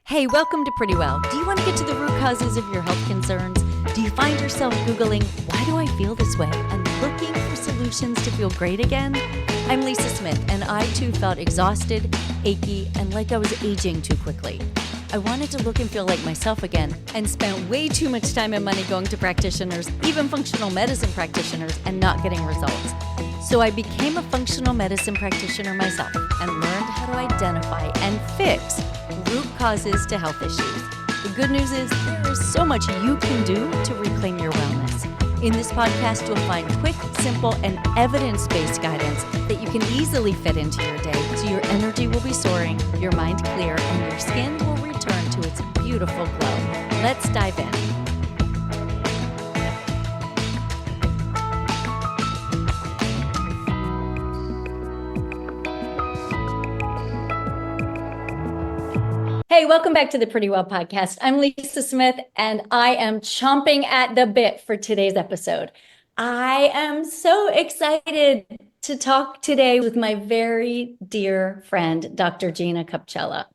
Hey, welcome to Pretty Well. Do you want to get to the root causes of your health concerns? Do you find yourself Googling, why do I feel this way? And looking for solutions to feel great again? I'm Lisa Smith, and I too felt exhausted, achy, and like I was aging too quickly. I wanted to look and feel like myself again, and spent way too much time and money going to practitioners, even functional medicine practitioners, and not getting results. So I became a functional medicine practitioner myself and learned how to identify and fix root causes to health issues. The good news is there is so much you can do to reclaim your wellness. In this podcast, you'll find quick, simple, and evidence-based guidance that you can easily fit into your day so your energy will be soaring, your mind clear, and your skin will return to its beautiful glow. Let's dive in. Hey, welcome back to the Pretty Well podcast. I'm Lisa Smith, and I am chomping at the bit for today's episode. I am so excited to talk today with my very dear friend, Dr. Gina Kupchella.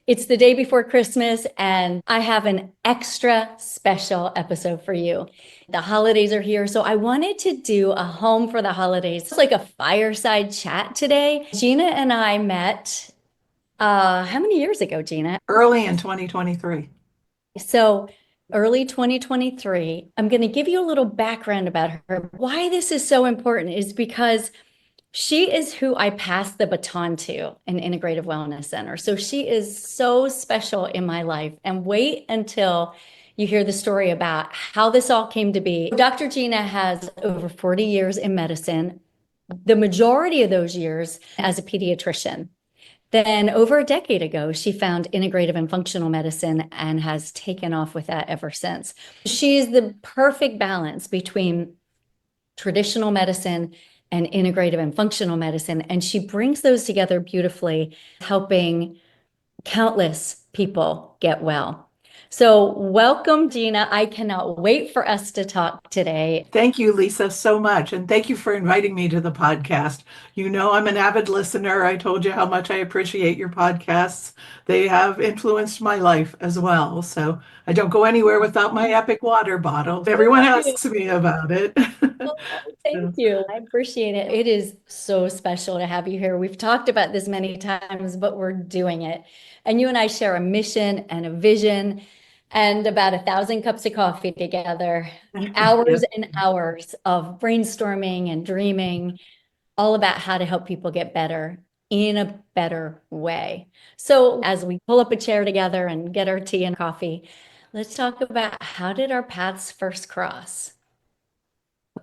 It's the day before Christmas, and I have an extra special episode for you. The holidays are here, so I wanted to do a home for the holidays. It's like a fireside chat today. Gina and I met how many years ago, Gina? Early in 2023. So early 2023, I'm going to give you a little background about her. Why this is so important is because she is who I passed the baton to in Integrative Wellness Center. So she is so special in my life. And wait until you hear the story about how this all came to be. Dr. Gina has over 40 years in medicine, the majority of those years as a pediatrician. Then over a decade ago, she found integrative and functional medicine and has taken off with that ever since. She's the perfect balance between traditional medicine and integrative and functional medicine. And she brings those together beautifully, helping countless people get well. So welcome, Gina. I cannot wait for us to talk today. Thank you, Lisa, so much. And thank you for inviting me to the podcast. You know, I'm an avid listener. I told you how much I appreciate your podcasts. They have influenced my life as well. So I don't go anywhere without my epic water bottle. Everyone asks me about it. Thank you. I appreciate it. It is so special to have you here. We've talked about this many times, but we're doing it. And you and I share a mission and a vision and about 1,000 cups of coffee together, hours and hours of brainstorming and dreaming, all about how to help people get better in a better way. So as we pull up a chair together and get our tea and coffee, let's talk about how did our paths first cross?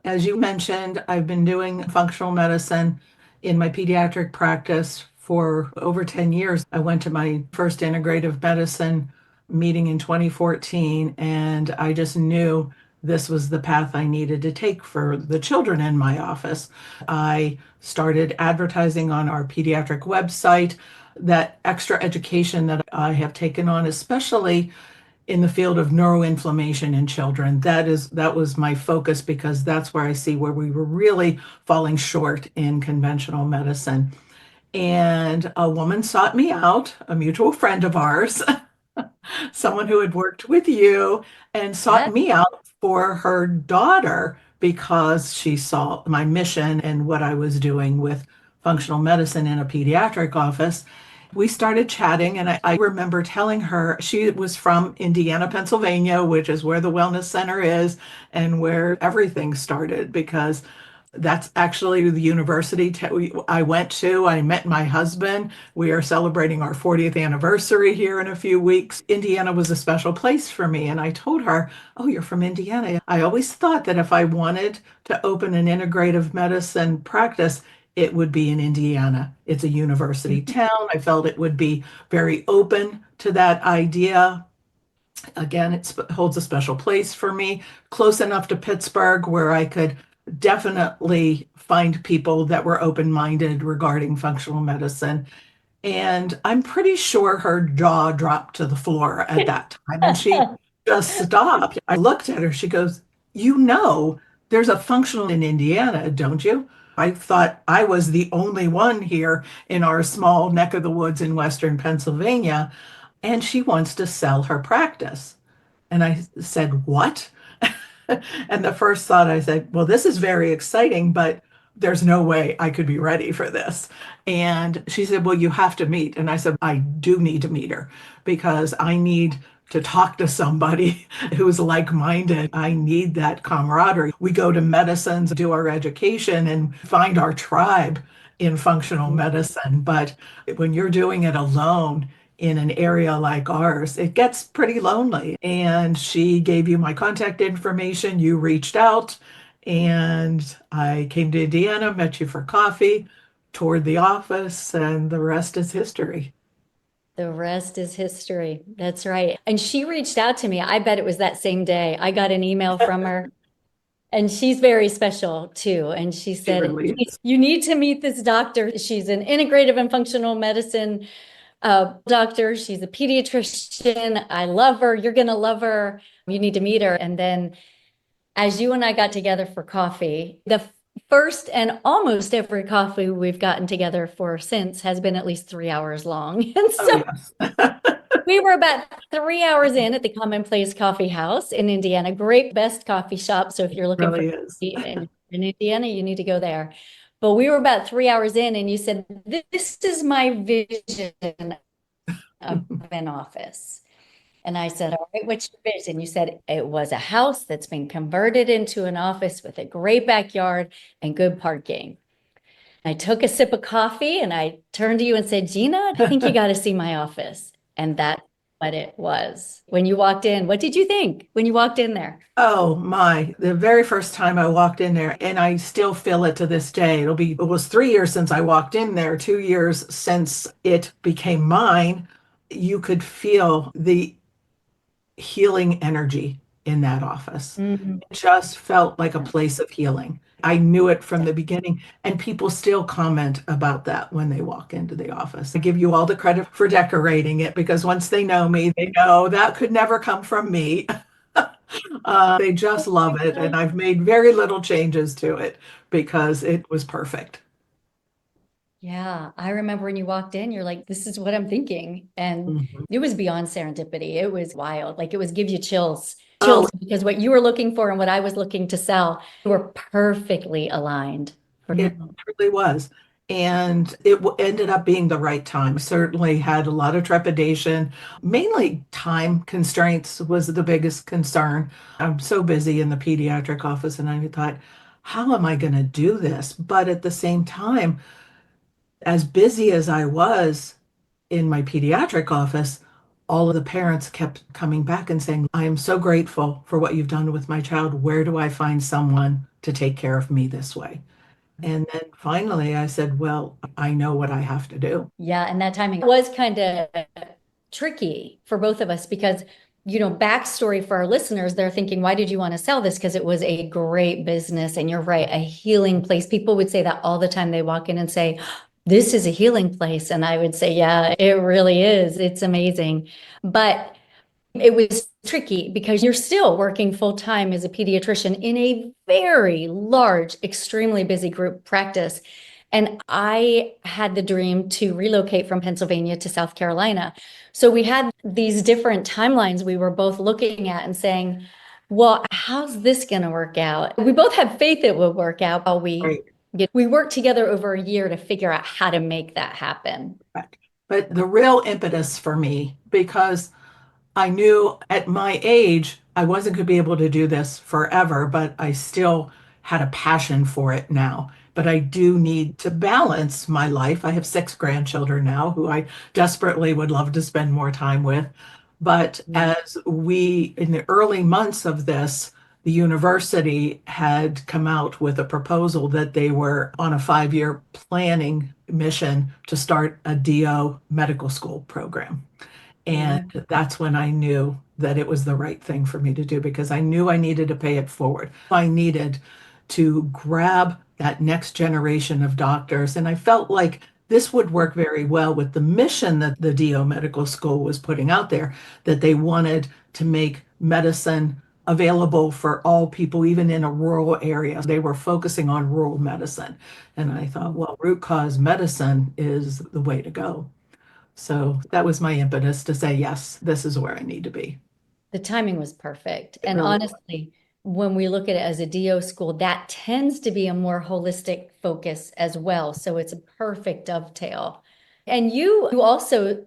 As you mentioned, I've been doing functional medicine in my pediatric practice for over 10 years. I went to my first integrative medicine meeting in 2014, and I just knew this was the path I needed to take for the children in my office. I started advertising on our pediatric website. That extra education that I have taken on, especially in the field of neuroinflammation in children, that was my focus, because that's where I see where we were really falling short in conventional medicine. And a woman sought me out, a mutual friend of ours, someone who had worked with you, and sought me out for her daughter because she saw my mission and what I was doing with functional medicine in a pediatric office. We started chatting, and I remember telling her she was from Indiana, Pennsylvania, which is where the Wellness Center is and where everything started, because that's actually the university I went to. I met my husband. We are celebrating our 40th anniversary here in a few weeks. Indiana was a special place for me. And I told her, oh, you're from Indiana. I always thought that if I wanted to open an integrative medicine practice, it would be in Indiana. It's a university town. I felt it would be very open to that idea. Again, it holds a special place for me, close enough to Pittsburgh where I could definitely find people that were open-minded regarding functional medicine. And I'm pretty sure her jaw dropped to the floor at that time, and she just stopped. I looked at her. She goes, you know, there's a functional in Indiana, don't you? I thought I was the only one here in our small neck of the woods in Western Pennsylvania. and she wants to sell her practice. And I said, what? And the first thought I said, well, this is very exciting, but there's no way I could be ready for this. And she said, well, you have to meet. And I said, I do need to meet her because I need to talk to somebody who's like-minded. I need that camaraderie. We go to medicines, do our education, and find our tribe in functional medicine. But when you're doing it alone, in an area like ours, it gets pretty lonely. And she gave you my contact information. You reached out, and I came to Indiana, met you for coffee, toured the office, and the rest is history. The rest is history. That's right. And she reached out to me. I bet it was that same day. I got an email from her, and she's very special too. And she It said, really is. you need to meet this doctor. She's an integrative and functional medicine doctor. She's a pediatrician. I love her. You're going to love her. You need to meet her. And then as you and I got together for coffee, the first and almost every coffee we've gotten together for since has been at least 3 hours long. And Oh, so yes. we were about 3 hours in at the Commonplace Coffee House in Indiana. Great, best coffee shop. So if you're It looking for really is. coffee in Indiana, you need to go there. But we were about 3 hours in, and you said, this is my vision of an office. And I said, all right, what's your vision? You said it was a house that's been converted into an office with a great backyard and good parking. I took a sip of coffee and I turned to you and said, Gina, I think you got to see my office. And that's what it was. When you walked in, what did you think when you walked in there? Oh my, the very first time I walked in there, and I still feel it to this day. It was 3 years since I walked in there, 2 years since it became mine. You could feel the healing energy in that office. Mhm. It just felt like a place of healing. I knew it from the beginning, and people still comment about that when they walk into the office. I give you all the credit for decorating it because once they know me, they know that could never come from me. They just Oh love my it, and God. I've made very little changes to it because it was perfect. Yeah, I remember when you walked in, you're like, this is what I'm thinking. And Mhm. it was beyond serendipity. It was wild. Like it was give you chills, Oh, chills, because what you were looking for and what I was looking to sell were perfectly aligned. it Mhm. truly was. And ended up being the right time. Certainly had a lot of trepidation. Mainly time constraints was the biggest concern. I'm so busy in the pediatric office, and I thought, how am I going to do this? But at the same time, as busy as I was in my pediatric office, all of the parents kept coming back and saying, I am so grateful for what you've done with my child. Where do I find someone to take care of me this way? And then finally I said, well, I know what I have to do. Yeah, and that timing was kind of tricky for both of us because, backstory for our listeners, they're thinking, why did you want to sell this? Because it was a great business. And you're right, a healing place. People would say that all the time. They walk in and say, this is a healing place. And I would say, yeah, it really is. It's amazing. But it was tricky because you're still working full time as a pediatrician in a very large, extremely busy group practice. And I had the dream to relocate from Pennsylvania to South Carolina. So we had these different timelines we were both looking at and saying, well, how's this going to work out? We both had faith it would work out while Right. we worked together over a year to figure out how to make that happen. But the real impetus for me, because I knew at my age, I wasn't going to be able to do this forever, but I still had a passion for it now. But I do need to balance my life. I have 6 grandchildren now who I desperately would love to spend more time with. But as in the early months of this, the university had come out with a proposal that they were on a 5-year planning mission to start a DO medical school program. And Mhm. that's when I knew that it was the right thing for me to do because I knew I needed to pay it forward. I needed to grab that next generation of doctors. And I felt like this would work very well with the mission that the DO Medical School was putting out there, that they wanted to make medicine available for all people, even in a rural area. They were focusing on rural medicine. And I thought, well, root cause medicine is the way to go. So that was my impetus to say, yes, this is where I need to be. The timing was perfect. It And really honestly, when we look at it as a DO school, that tends to be a more holistic focus as well. So it's a perfect dovetail. And you also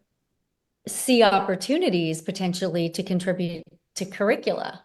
see opportunities potentially to contribute to curricula,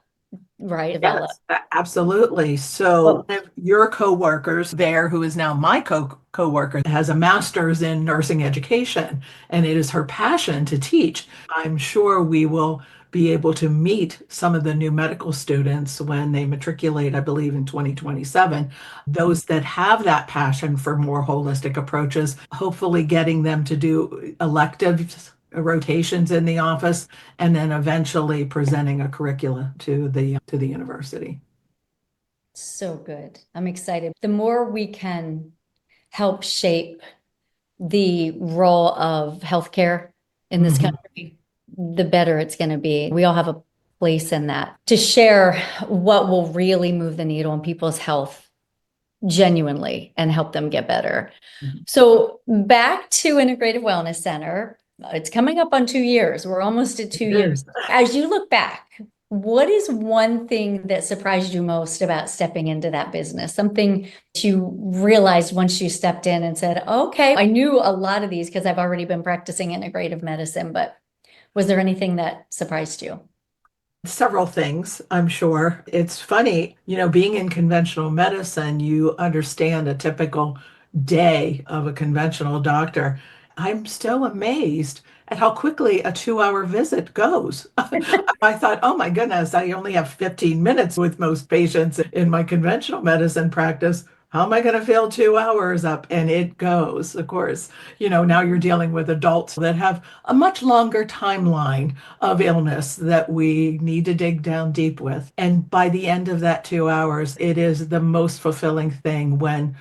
right? Develop. Yes, absolutely. So Well, one of your coworkers there, who is now my coworker, has a master's in nursing education, and it is her passion to teach. I'm sure we will be able to meet some of the new medical students when they matriculate, I believe, in 2027. Those that have that passion for more holistic approaches, hopefully getting them to do electives, rotations in the office, and then eventually presenting a curricula to the university. so good. I'm excited. The more we can help shape the role of healthcare in this Mhm. country, the better it's going to be. We all have a place in that to share what will really move the needle on people's health genuinely and help them get better. So back to Integrative Wellness Center. It's coming up on 2 years. We're almost at 2 years. It is. As you look back, what is one thing that surprised you most about stepping into that business? Something that you realized once you stepped in and said, okay, I knew a lot of these because I've already been practicing integrative medicine, but was there anything that surprised you? Several things, I'm sure. It's funny, being in conventional medicine, you understand a typical day of a conventional doctor. I'm still amazed at how quickly a 2 hour visit goes. I thought, oh my goodness, I only have 15 minutes with most patients in my conventional medicine practice. How am I going to fill 2 hours up? And it goes, of course. Now you're dealing with adults that have a much longer timeline of illness that we need to dig down deep with. And by the end of that 2 hours, it is the most fulfilling thing when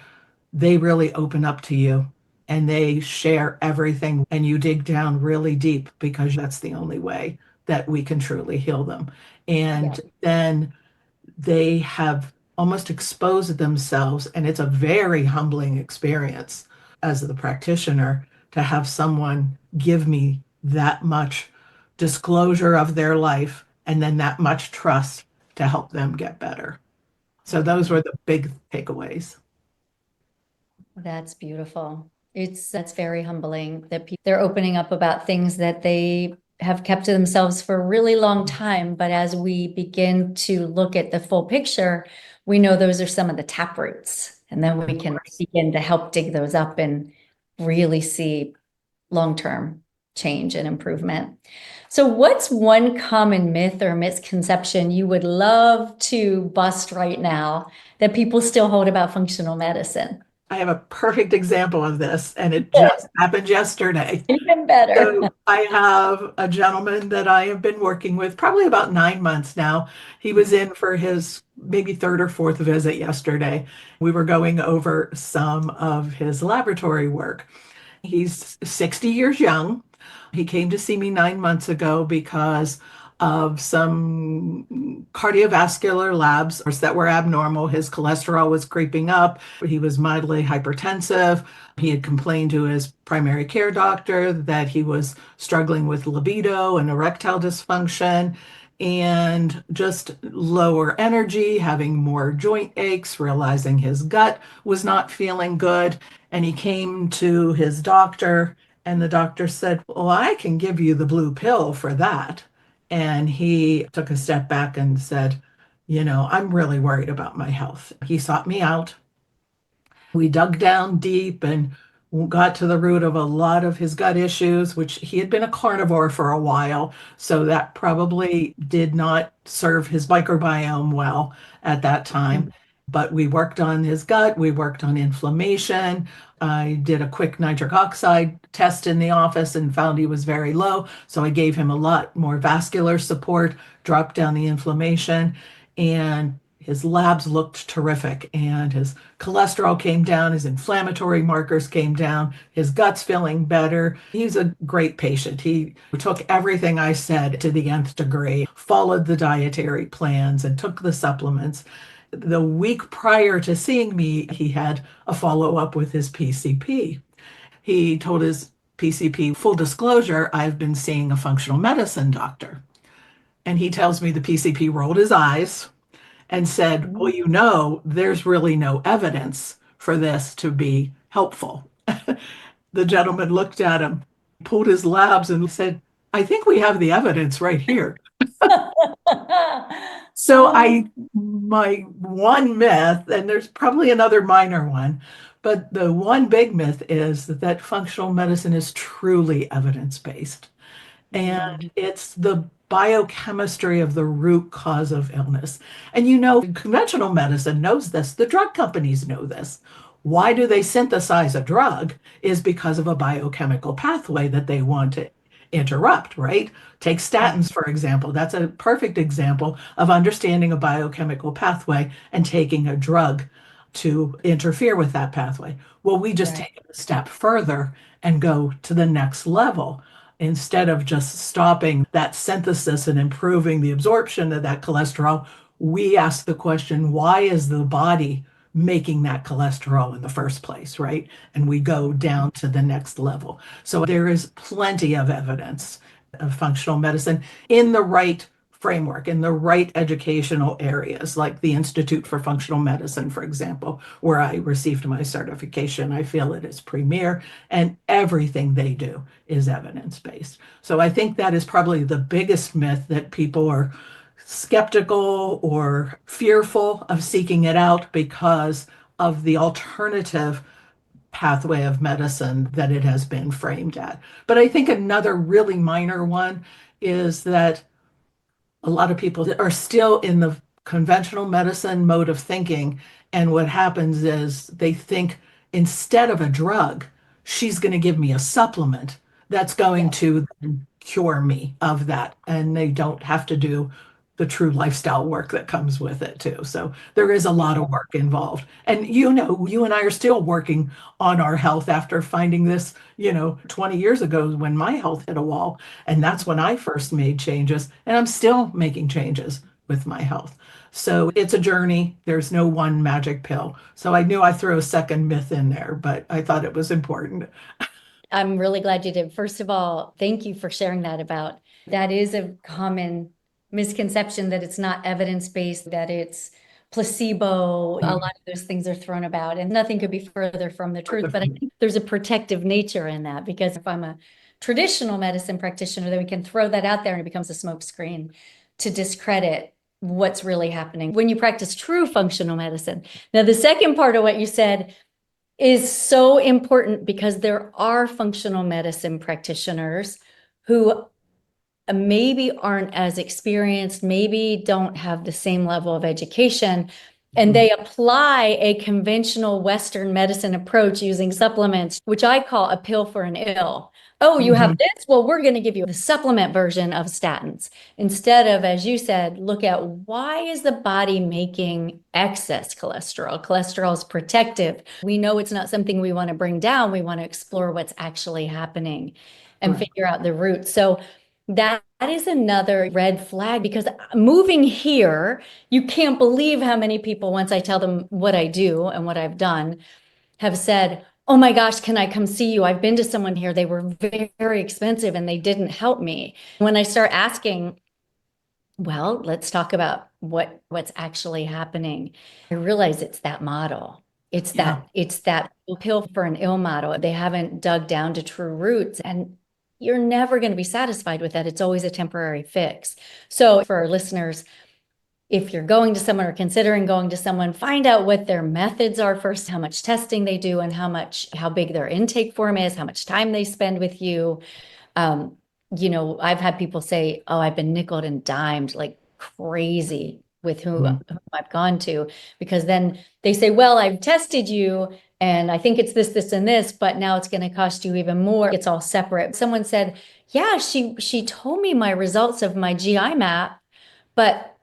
they really open up to you and they share everything and you dig down really deep because that's the only way that we can truly heal them. Yeah. And then they have almost exposed themselves, and it's a very humbling experience as the practitioner to have someone give me that much disclosure of their life and then that much trust to help them get better. So those were the big takeaways. That's beautiful. That's very humbling that they're opening up about things that they have kept to themselves for a really long time. But as we begin to look at the full picture, we know those are some of the tap roots. And then we Of can course. begin to help dig those up and really see long-term change and improvement. So what's one common myth or misconception you would love to bust right now that people still hold about functional medicine? I have a perfect example of this, and it just happened yesterday. Even better. So I have a gentleman that I have been working with probably about 9 months now. He was in for his maybe third or fourth visit yesterday. We were going over some of his laboratory work. He's 60 years young. He came to see me 9 months ago because of some cardiovascular labs that were abnormal. His cholesterol was creeping up. He was mildly hypertensive. He had complained to his primary care doctor that he was struggling with libido and erectile dysfunction and just lower energy, having more joint aches, realizing his gut was not feeling good. And he came to his doctor, and the doctor said, well, I can give you the blue pill for that. And he took a step back and said, I'm really worried about my health. He sought me out. We dug down deep and got to the root of a lot of his gut issues, which he had been a carnivore for a while. So that probably did not serve his microbiome well at that time. But we worked on his gut, we worked on inflammation. I did a quick nitric oxide test in the office and found he was very low. So I gave him a lot more vascular support, dropped down the inflammation, and his labs looked terrific. And his cholesterol came down, his inflammatory markers came down, his gut's feeling better. He's a great patient. He took everything I said to the nth degree, followed the dietary plans, and took the supplements. The week prior to seeing me, he had a follow up with his PCP. He told his PCP. Full disclosure, I've been seeing a functional medicine doctor. And he tells me the PCP rolled his eyes and said, well, there's really no evidence for this to be helpful. The gentleman looked at him, pulled his labs, and said, I think we have the evidence right here. So my one myth, and there's probably another minor one, but the one big myth is that functional medicine is truly evidence-based. And it's the biochemistry of the root cause of illness. And conventional medicine knows this. The drug companies know this. Why do they synthesize a drug? Is because of a biochemical pathway that they want to interrupt, right? Take statins, for example. That's a perfect example of understanding a biochemical pathway and taking a drug to interfere with that pathway. Well, we just take it a step further and go to the next level. Instead of just stopping that synthesis and improving the absorption of that cholesterol, we ask the question, why is the body making that cholesterol in the first place, right? And we go down to the next level. So there is plenty of evidence of functional medicine in the right framework, in the right educational areas, like the Institute for Functional Medicine, for example, where I received my certification. I feel it is premier, and everything they do is evidence-based. So I think that is probably the biggest myth, that people are skeptical or fearful of seeking it out because of the alternative pathway of medicine that it has been framed at. But I think another really minor one is that a lot of people are still in the conventional medicine mode of thinking. And what happens is they think, instead of a drug, she's going to give me a supplement that's going to cure me of that. And they don't have to do the true lifestyle work that comes with it too. So there is a lot of work involved. And you and I are still working on our health after finding this, 20 years ago when my health hit a wall. And that's when I first made changes. And I'm still making changes with my health. So it's a journey. There's no one magic pill. So I knew I threw a second myth in there, but I thought it was important. I'm really glad you did. First of all, thank you for sharing that is a common misconception, that it's not evidence-based, that it's placebo. A lot of those things are thrown about, and nothing could be further from the truth. But I think there's a protective nature in that, because if I'm a traditional medicine practitioner, then we can throw that out there and it becomes a smokescreen to discredit what's really happening when you practice true functional medicine. Now, the second part of what you said is so important, because there are functional medicine practitioners who maybe aren't as experienced, maybe don't have the same level of education, and they apply a conventional Western medicine approach using supplements, which I call a pill for an ill. Oh, you have this? Well, we're going to give you the supplement version of statins. Instead of, as you said, look at, why is the body making excess cholesterol? Cholesterol is protective. We know it's not something we want to bring down. We want to explore what's actually happening and figure out the root. So that is another red flag, because moving here, you can't believe how many people, once I tell them what I do and what I've done, have said, oh my gosh, can I come see you? I've been to someone here. They were very, very expensive and they didn't help me. When I start asking, well, let's talk about what's actually happening, I realize it's that model. It's that pill for an ill model. They haven't dug down to true roots, and you're never going to be satisfied with that. It's always a temporary fix. So for our listeners, if you're going to someone or considering going to someone, find out what their methods are first, how much testing they do, and how big their intake form is, how much time they spend with you. I've had people say, oh, I've been nickeled and dimed like crazy with who I've gone to, because then they say, well, I've tested you and I think it's this, this, and this, but now it's going to cost you even more. It's all separate. Someone said, yeah, she told me my results of my GI map, but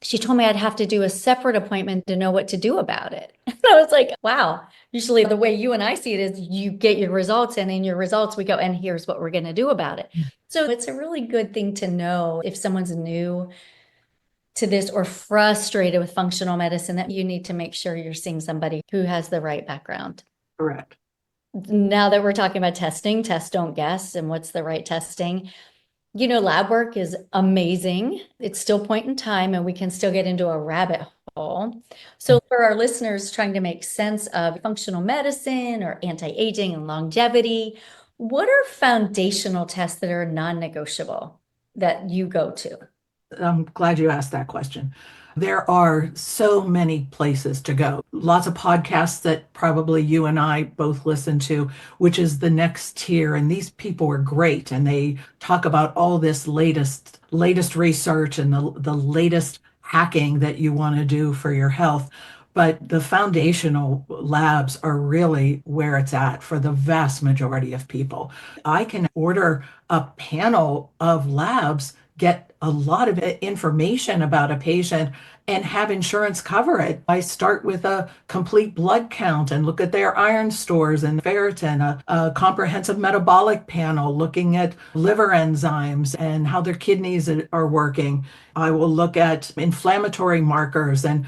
she told me I'd have to do a separate appointment to know what to do about it. And I was like, wow. Usually the way you and I see it is you get your results, and in your results we go, and here's what we're going to do about it. So it's a really good thing to know if someone's new to this or frustrated with functional medicine, that you need to make sure you're seeing somebody who has the right background. Correct. Now that we're talking about testing, test, don't guess, and what's the right testing. Lab work is amazing. It's still point in time and we can still get into a rabbit hole. So for our listeners trying to make sense of functional medicine or anti-aging and longevity, what are foundational tests that are non-negotiable that you go to? I'm glad you asked that question. There are so many places to go. Lots of podcasts that probably you and I both listen to, which is the next tier. And these people are great. And they talk about all this latest research and the latest hacking that you want to do for your health. But the foundational labs are really where it's at for the vast majority of people. I can order a panel of labs, get a lot of information about a patient, and have insurance cover it. I start with a complete blood count and look at their iron stores and ferritin, a comprehensive metabolic panel looking at liver enzymes and how their kidneys are working. I will look at inflammatory markers and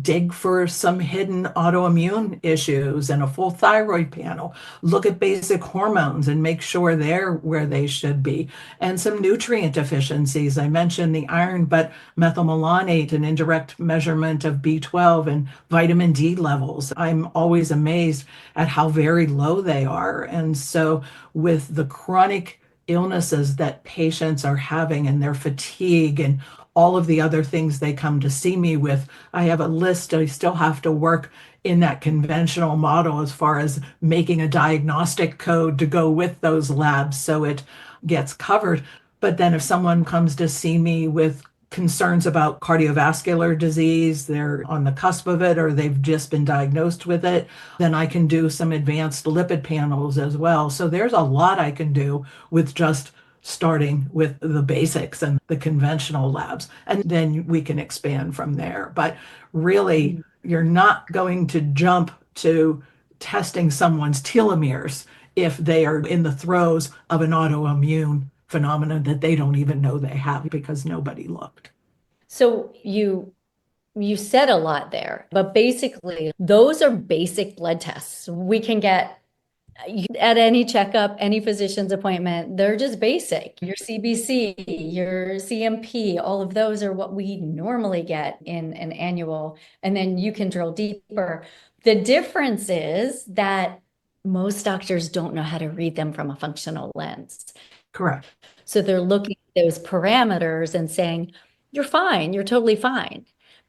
dig for some hidden autoimmune issues and a full thyroid panel. Look at basic hormones and make sure they're where they should be. And some nutrient deficiencies. I mentioned the iron, but methylmalonate, an indirect measurement of B12 and vitamin D levels. I'm always amazed at how very low they are. And so, with the chronic illnesses that patients are having and their fatigue and all of the other things they come to see me with, I have a list. I still have to work in that conventional model as far as making a diagnostic code to go with those labs so it gets covered. But then if someone comes to see me with concerns about cardiovascular disease, they're on the cusp of it, or they've just been diagnosed with it, then I can do some advanced lipid panels as well. So there's a lot I can do with just starting with the basics and the conventional labs, and then we can expand from there. But really, you're not going to jump to testing someone's telomeres if they are in the throes of an autoimmune phenomenon that they don't even know they have because nobody looked. So you said a lot there, but basically those are basic blood tests. We can get at any checkup, any physician's appointment, they're just basic. Your CBC, your CMP, all of those are what we normally get in an annual, and then you can drill deeper. The difference is that most doctors don't know how to read them from a functional lens. Correct. So they're looking at those parameters and saying, you're fine, you're totally fine.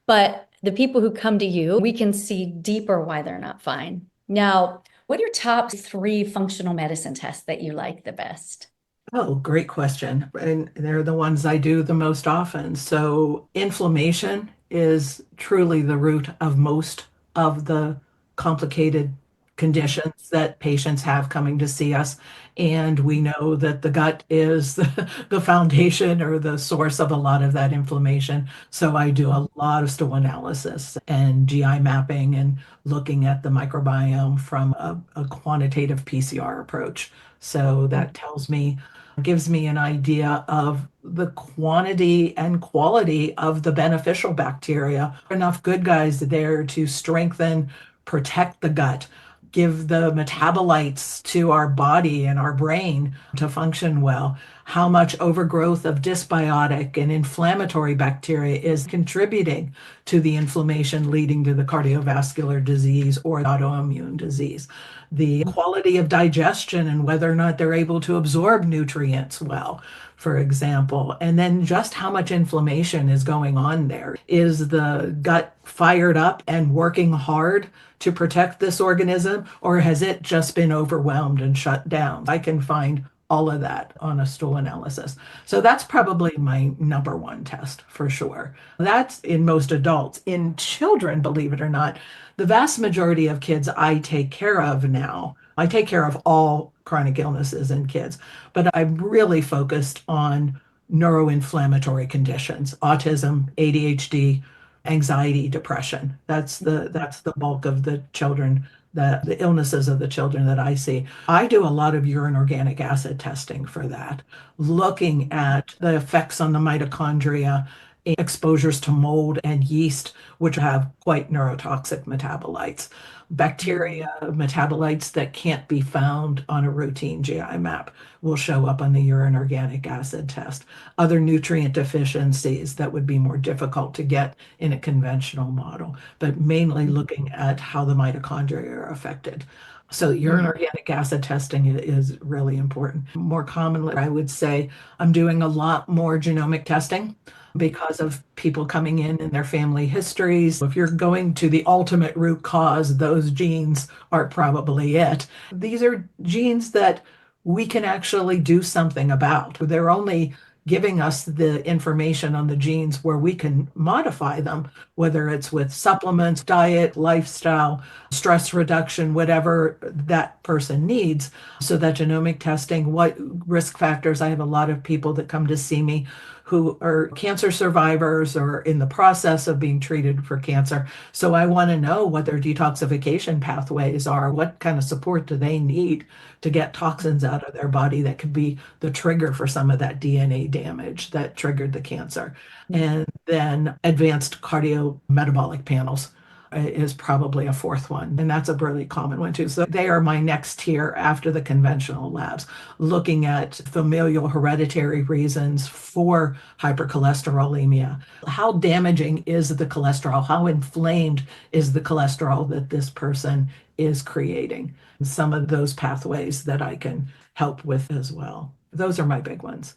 But the people who come to you, we can see deeper why they're not fine. Now, what are your top three functional medicine tests that you like the best? Oh, great question. And they're the ones I do the most often. So, inflammation is truly the root of most of the complicated conditions that patients have coming to see us. And we know that the gut is the foundation or the source of a lot of that inflammation. So, I do a lot of stool analysis and GI mapping and looking at the microbiome from a quantitative PCR approach. So, that tells me gives me an idea of the quantity and quality of the beneficial bacteria. Enough good guys there to strengthen, protect the gut, give the metabolites to our body and our brain to function well. How much overgrowth of dysbiotic and inflammatory bacteria is contributing to the inflammation leading to the cardiovascular disease or autoimmune disease. The quality of digestion and whether or not they're able to absorb nutrients well, for example, and then just how much inflammation is going on there. Is the gut fired up and working hard to protect this organism, or has it just been overwhelmed and shut down? I can find all of that on a stool analysis. So that's probably my number one test for sure. That's in most adults. In children, believe it or not, the vast majority of kids I take care of now, I take care of all chronic illnesses in kids, but I'm really focused on neuroinflammatory conditions, autism, ADHD, anxiety, depression. That's the bulk of the children, the illnesses of the children that I see. I do a lot of urine organic acid testing for that, looking at the effects on the mitochondria exposures to mold and yeast, which have quite neurotoxic metabolites. Bacteria metabolites that can't be found on a routine GI map will show up on the urine organic acid test. Other nutrient deficiencies that would be more difficult to get in a conventional model, but mainly looking at how the mitochondria are affected. So urine Mhm. organic acid testing is really important. More commonly, I would say I'm doing a lot more genomic testing because of people coming in and their family histories. If you're going to the ultimate root cause, those genes are probably it. These are genes that we can actually do something about. They're only giving us the information on the genes where we can modify them, whether it's with supplements, diet, lifestyle, stress reduction, whatever that person needs. So that genomic testing, what risk factors, I have a lot of people that come to see me who are cancer survivors or in the process of being treated for cancer. So I want to know what their detoxification pathways are. What kind of support do they need to get toxins out of their body that could be the trigger for some of that DNA damage that triggered the cancer? And then advanced cardiometabolic panels is probably a fourth one. And that's a really common one too. So they are my next tier after the conventional labs, looking at familial hereditary reasons for hypercholesterolemia. How damaging is the cholesterol? How inflamed is the cholesterol that this person is creating? Some of those pathways that I can help with as well. Those are my big ones.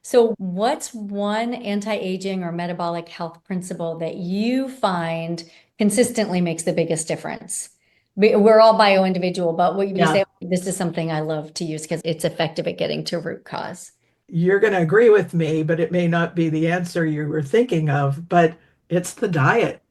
So, what's one anti-aging or metabolic health principle that you find consistently makes the biggest difference? We're all bio-individual, but what you Yeah, say, this is something I love to use because it's effective at getting to root cause. you're going to agree with me, but it may not be the answer you were thinking of, but it's the diet.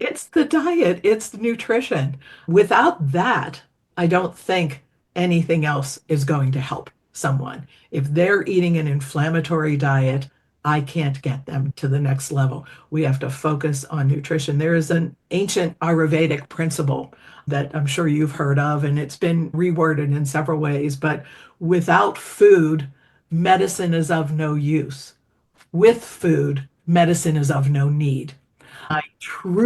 It's the diet, it's the nutrition. Without that, I don't think anything else is going to help someone. If they're eating an inflammatory diet, I can't get them to the next level. We have to focus on nutrition. There is an ancient Ayurvedic principle that I'm sure you've heard of, and it's been reworded in several ways, but without food, medicine is of no use. With food, medicine is of no need. I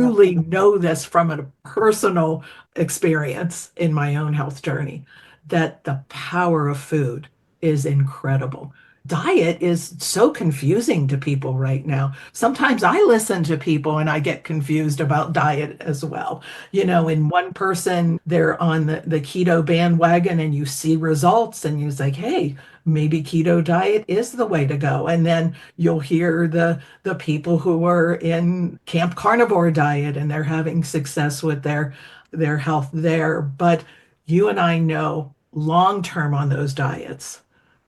Love truly know this from a personal experience in my own health journey that the power of food is incredible. Diet is so confusing to people right now. Sometimes I listen to people and I get confused about diet as well. In one person, they're on the keto bandwagon and you see results and you're like, hey, maybe keto diet is the way to go. And then you'll hear the people who are in camp carnivore diet and they're having success with their health there. But you and I know long term on those diets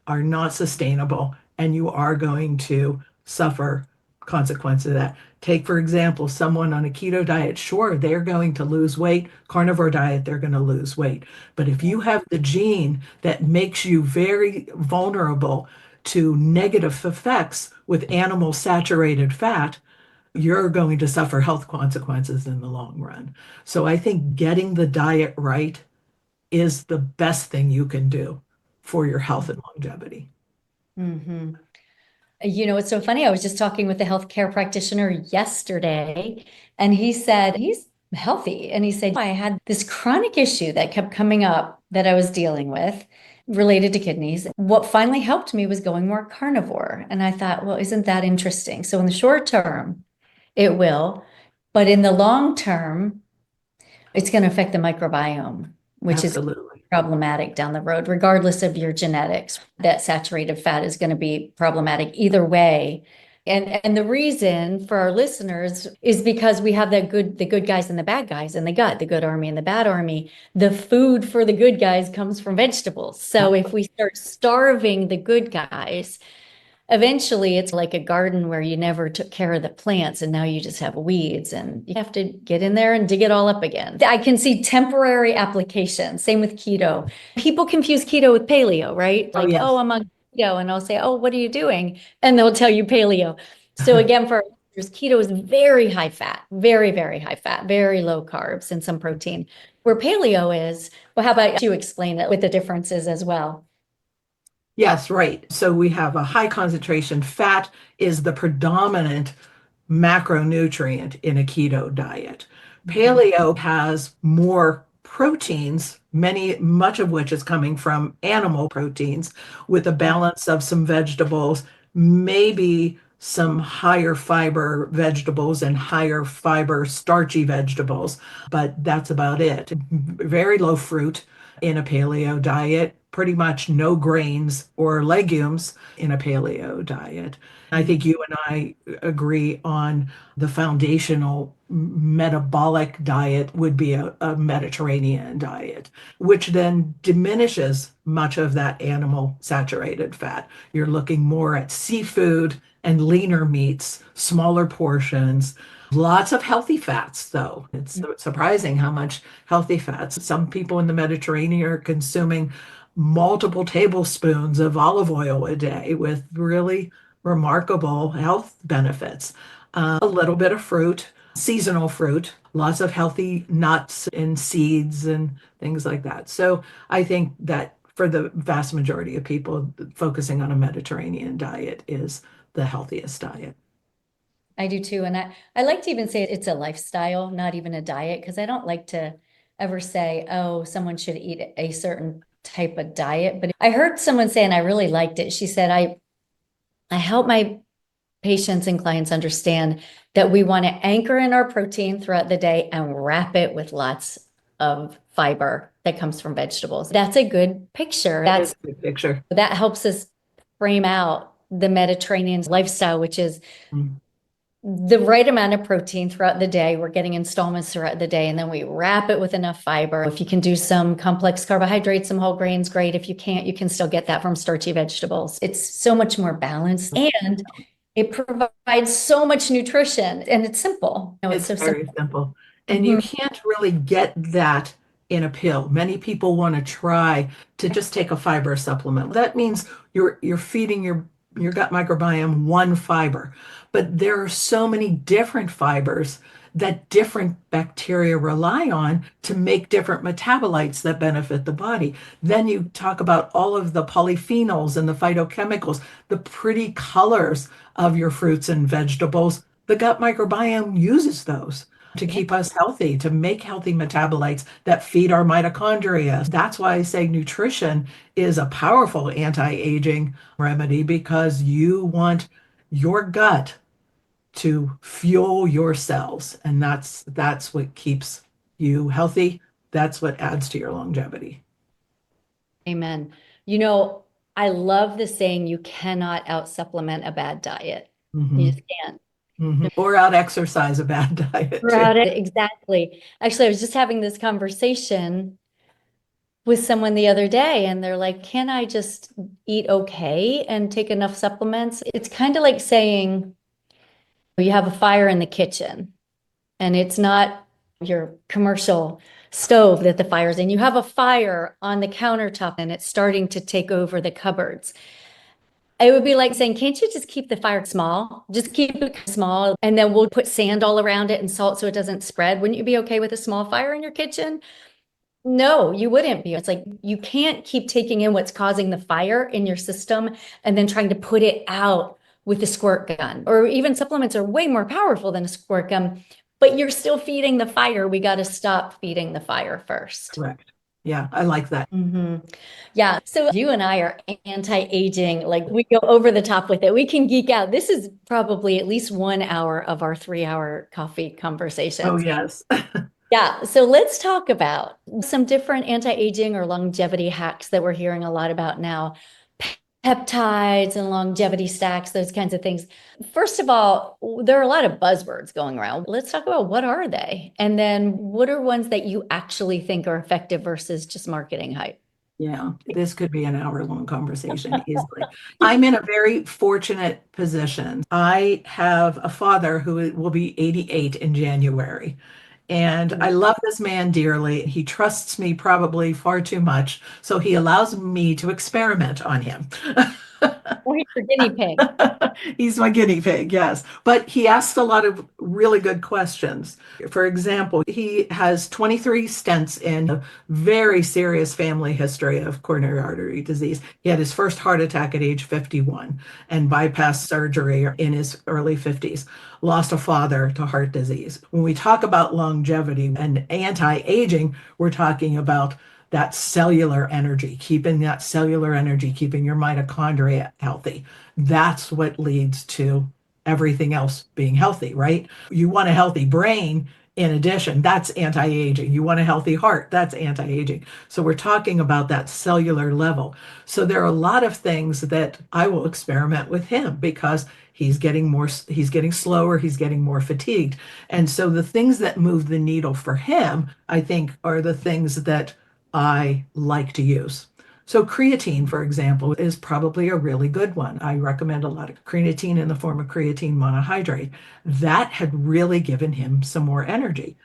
are not sustainable and you are going to suffer consequences of that. Take, for example, someone on a keto diet, sure, they're going to lose weight. Carnivore diet, they're going to lose weight. But if you have the gene that makes you very vulnerable to negative effects with animal saturated fat, you're going to suffer health consequences in the long run. So I think getting the diet right is the best thing you can do for your health and longevity. hmm it's so funny. I was just talking with a healthcare practitioner yesterday, and he said he's healthy. And he said, I had this chronic issue that kept coming up that I was dealing with related to kidneys. What finally helped me was going more carnivore. And I thought, well, isn't that interesting? So, in the short term, it will, but in the long term, it's going to affect the microbiome, which is Absolutely. problematic down the road, regardless of your genetics. That saturated fat is going to be problematic either way. And the reason for our listeners is because we have the good guys and the bad guys in the gut, the good army and the bad army. The food for the good guys comes from vegetables. So if we start starving the good guys, eventually it's like a garden where you never took care of the plants and now you just have weeds and you have to get in there and dig it all up again. I can see temporary application. Same with keto. People confuse keto with paleo, right? Oh, Like, yes. oh, I'm on keto. And I'll say, oh, what are you doing? And they'll tell you paleo. So again, for our listeners, keto is very high fat, very, very high fat, very low carbs and some protein. Where paleo is, well, how about you explain it with the differences as well? Yes, right. So we have a high concentration. Fat is the predominant macronutrient in a keto diet. Mhm. Paleo has more proteins, much of which is coming from animal proteins, with a Yeah. balance of some vegetables, maybe some higher fiber vegetables and higher fiber starchy vegetables, but that's about it. Very low fruit in a paleo diet, pretty much no grains or legumes in a paleo diet. I think you and I agree on the foundational metabolic diet would be a Mediterranean diet, which then diminishes much of that animal saturated fat. You're looking more at seafood and leaner meats, smaller portions. Lots of healthy fats, though. It's surprising how much healthy fats. Some people in the Mediterranean are consuming multiple tablespoons of olive oil a day with really remarkable health benefits. A little bit of fruit, seasonal fruit, lots of healthy nuts and seeds and things like that. So I think that for the vast majority of people, focusing on a Mediterranean diet is the healthiest diet. I do too. And I like to even say it's a lifestyle, not even a diet, because I don't like to ever say, oh, someone should eat a certain type of diet. But I heard someone say, and I really liked it. She said, I help my patients and clients understand that we want to anchor in our protein throughout the day and wrap it with lots of fiber that comes from vegetables. That's a good picture. That is a good picture. That helps us frame out the Mediterranean lifestyle, which is Mm. the right amount of protein throughout the day. We're getting installments throughout the day, and then we wrap it with enough fiber. If you can do some complex carbohydrates, some whole grains, great. If you can't, you can still get that from starchy vegetables. It's so much more balanced, and it provides so much nutrition, and it's simple. It's It's so very simple. simple. And you Mhm. can't really get that in a pill. Many people want to try to just take a fiber supplement. That means you're feeding your gut microbiome one fiber. But there are so many different fibers that different bacteria rely on to make different metabolites that benefit the body. Then you talk about all of the polyphenols and the phytochemicals, the pretty colors of your fruits and vegetables. The gut microbiome uses those to Yeah. keep us healthy, to make healthy metabolites that feed our mitochondria. That's why I say nutrition is a powerful anti-aging remedy because you want your gut to fuel your cells, and that's what keeps you healthy. That's what adds to your longevity. Amen. You know, I love the saying, you cannot out supplement a bad diet. You Mhm, just can't. mhm. Or out exercise a bad diet too. Throughout it, exactly. Actually, I was just having this conversation with someone the other day, and they're like, can I just eat okay and take enough supplements? It's kind of like saying you have a fire in the kitchen, and it's not your commercial stove that the fire's in. You have a fire on the countertop, and it's starting to take over the cupboards. It would be like saying, can't you just keep the fire small? Just keep it small, and then we'll put sand all around it and salt so it doesn't spread. Wouldn't you be okay with a small fire in your kitchen? No, you wouldn't be. It's like you can't keep taking in what's causing the fire in your system and then trying to put it out with a squirt gun. Or even supplements are way more powerful than a squirt gun, but you're still feeding the fire. We got to stop feeding the fire first. Correct. Yeah, I like that. Hmm. Yeah. So you and I are anti-aging. Like we go over the top with it. We can geek out. This is probably at least 1 hour of our 3 hour coffee Oh, conversations. yes. Yeah, so let's talk about some different anti-aging or longevity hacks that we're hearing a lot about now. Peptides and longevity stacks, those kinds of things. First of all, there are a lot of buzzwords going around. Let's talk about what are they? And then what are ones that you actually think are effective versus just marketing hype? Yeah, this could be an hour-long conversation easily. I'm in a very fortunate position. I have a father who will be 88 in January. And I love this man dearly. He trusts me probably far too much, so he allows me to experiment on him. Oh, he's your guinea pig. He's my guinea pig, yes. But he asks a lot of really good questions. For example, he has 23 stents in a very serious family history of coronary artery disease. He had his first heart attack at age 51 and bypass surgery in his early 50s. Lost a father to heart disease. When we talk about longevity and anti-aging, we're talking about that cellular energy, keeping that cellular energy, keeping your mitochondria healthy. That's what leads to everything else being healthy, right? You want a healthy brain. In addition, that's anti-aging. You want a healthy heart, that's anti-aging. So we're talking about that cellular level. So there are a lot of things that I will experiment with him because he's getting slower, he's getting more fatigued. And so the things that move the needle for him, I think, are the things that I like to use. So creatine, for example, is probably a really good one. I recommend a lot of creatine in the form of creatine monohydrate. That had really given him some more energy.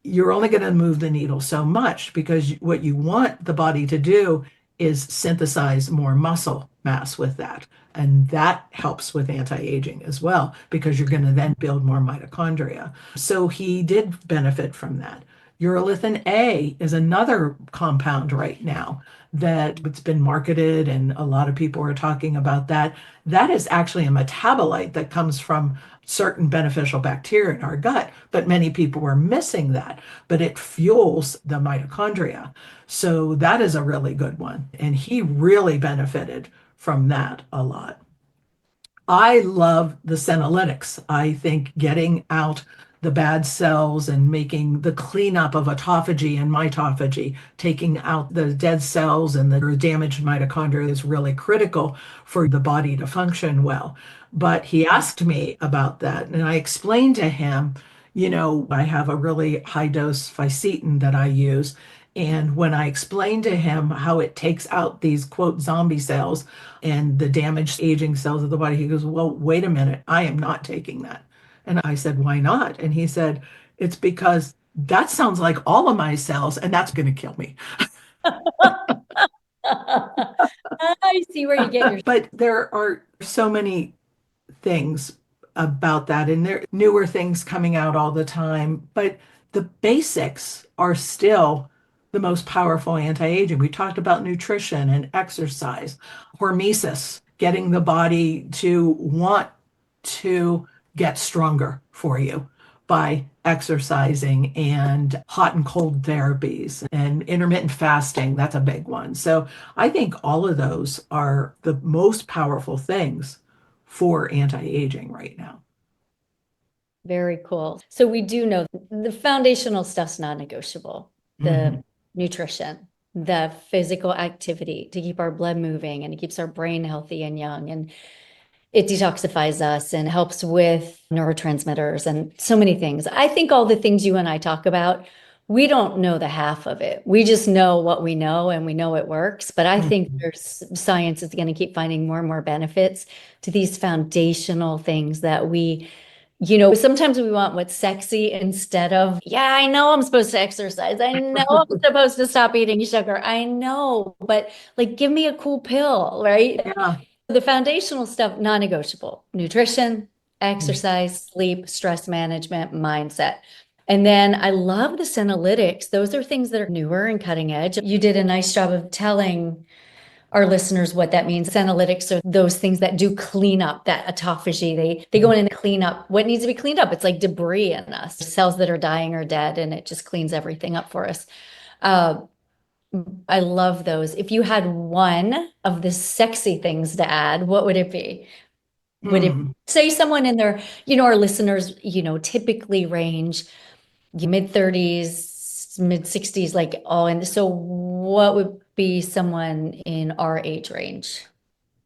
You're only going to move the needle so much because what you want the body to do is synthesize more muscle mass with that. And that helps with anti-aging as well because you're going to then build more mitochondria. So he did benefit from that. Urolithin A is another compound right now that it's been marketed and a lot of people are talking about that. That is actually a metabolite that comes from certain beneficial bacteria in our gut, but many people were missing that. But it fuels the mitochondria. So that is a really good one. And he really benefited from that a lot. I love the senolytics. I think getting out the bad cells and making the cleanup of autophagy and mitophagy, taking out the dead cells and the damaged mitochondria is really critical for the body to function well. But he asked me about that, and I explained to him, I have a really high dose fisetin that I use. And when I explained to him how it takes out these quote zombie cells and the damaged aging cells of the body, he goes, well, wait a minute, I am not taking that. And I said, why not? And he said, it's because that sounds like all of my cells, and that's going to kill me. I see where you get your. But there are so many things about that, and there are newer things coming out all the time. But the basics are still the most powerful anti-aging. We talked about nutrition and exercise, hormesis, getting the body to want to get stronger for you by exercising and hot and cold therapies and intermittent fasting. That's a big one. So I think all of those are the most powerful things for anti-aging right now. Very cool. So we do know the foundational stuff's non-negotiable. Mhm. The nutrition, the physical activity to keep our blood moving and it keeps our brain healthy and young. And it detoxifies us and helps with neurotransmitters and so many things. I think all the things you and I talk about, we don't know the half of it. We just know what we know and we know it works. But I think Mhm. there's science is going to keep finding more and more benefits to these foundational things that sometimes we want what's sexy instead of, yeah, I know I'm supposed to exercise. I know I'm supposed to stop eating sugar. I know, but like, give me a cool pill, right? Yeah. The foundational stuff, non-negotiable: nutrition, exercise, sleep, stress management, mindset. And then I love the senolytics. Those are things that are newer and cutting edge. You did a nice job of telling our listeners what that means. Senolytics are those things that do clean up that autophagy. They go in and clean up what needs to be cleaned up. It's like debris in us, cells that are dying or dead, and it just cleans everything up for us. Uh, I love those. If you had one of the sexy things to add, what would it be? Would it Hmm. say someone in their, our listeners, typically range mid 30s, mid 60s, like all in. So what would be someone in our age range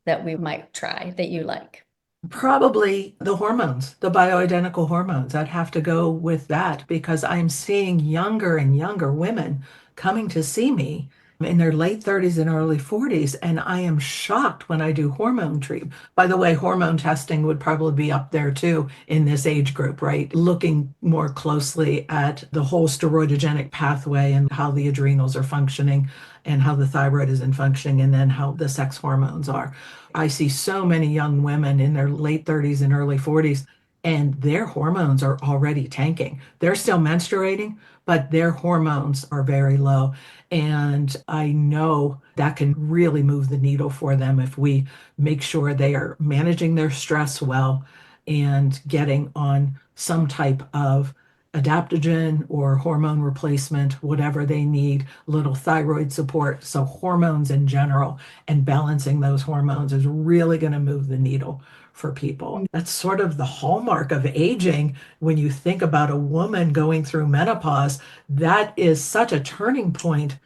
that we might try that you like? Probably the hormones, the bioidentical hormones. I'd have to go with that because I'm seeing younger and younger women coming to see me in their late 30s and early 40s, and I am shocked when I do hormone treatment. By the way, hormone testing would probably be up there too in this age group, right? Looking more closely at the whole steroidogenic pathway and how the adrenals are functioning and how the thyroid isn't functioning, and then how the sex hormones are. I see so many young women in their late 30s and early 40s, and their hormones are already tanking. They're still menstruating, but their hormones are very low. And I know that can really move the needle for them if we make sure they are managing their stress well and getting on some type of adaptogen or hormone replacement, whatever they need, little thyroid support. So, hormones in general and balancing those hormones is really going to move the needle for people. That's sort of the hallmark of aging. When you think about a woman going through menopause, that is such a turning point